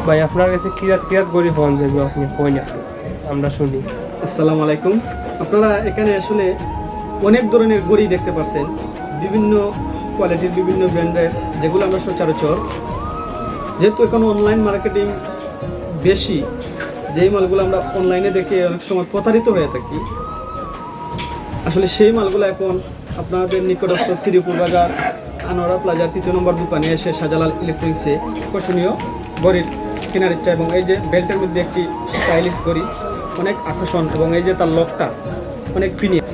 ভাই আপনার কাছে কিরাত কিরাত গড়ি ফোন যেগুলো আপনি কই না আমরা শুনি। আসসালামু আলাইকুম। আপনারা এখানে আসলে অনেক ধরনের ঘড়ি দেখতে পাচ্ছেন, বিভিন্ন কোয়ালিটির, বিভিন্ন ব্র্যান্ডের, যেগুলো আমরা সচরাচর, যেহেতু এখন অনলাইন মার্কেটিং বেশি, যেই মালগুলো আমরা অনলাইনে দেখে অনেক সময় প্রতারিত হয়ে থাকি, আসলে সেই মালগুলো এখন আপনাদের নিকটস্থ শ্রীপুর বাজার আনোয়ারা প্লাজার 3 নম্বর দোকানে এসে শাহজালাল ইলেকট্রনিক্সে আকর্ষণীয় ঘড়ির কেনার ইচ্ছা। এবং এই যে বেল্টের মধ্যে একটি স্টাইলিশ ঘড়ি, অনেক আকর্ষণ, এবং এই যে তার লকটা অনেক প্রিমিয়াম,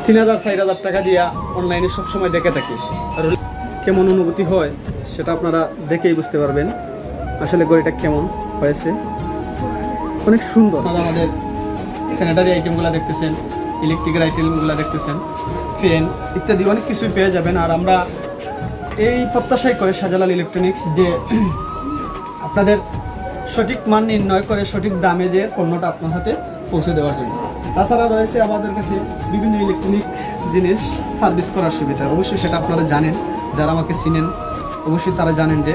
3000-4000 টাকা দিয়া অনলাইনে সবসময় দেখে থাকি। আর কেমন অনুভূতি হয় সেটা আপনারা দেখেই বুঝতে পারবেন আসলে ঘড়িটা কেমন হয়েছে। অনেক সুন্দর। আপনারা আমাদের স্যানিটারি আইটেমগুলো দেখতেছেন, ইলেকট্রিক্যাল আইটেমগুলো দেখতেছেন, ফ্যান ইত্যাদি অনেক কিছুই পেয়ে যাবেন। আর আমরা এই প্রত্যাশাই করে শাহজালাল ইলেকট্রনিক্স যে আপনাদের সঠিক মান নির্ণয় করে সঠিক দামে যে পণ্যটা আপনার হাতে পৌঁছে দেওয়ার জন্য। তাছাড়া রয়েছে আমাদের কাছে বিভিন্ন ইলেকট্রনিক জিনিস সার্ভিস করার সুবিধা। অবশ্যই সেটা আপনারা জানেন, যারা আমাকে চিনেন অবশ্যই তারা জানেন যে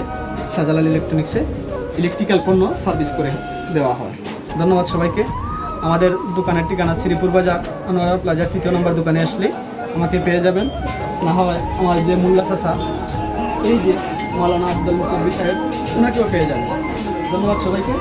শাহজালাল ইলেকট্রনিক্সে ইলেকট্রিক্যাল পণ্য সার্ভিস করে দেওয়া হয়। ধন্যবাদ সবাইকে। আমাদের দোকানের ঠিকানা শ্রীপুর বাজার আনোয়ারা প্লাজার 3 নম্বর দোকানে আসলে আমাকে পেয়ে যাবেন। না হয় আমার যে মোল্লা চাচা, এই যে মাওলানা আব্দুল মুসাব্বির সাহেব, ওনাকেও পেয়ে যাবেন। ধন্যবাদ সবাইকে।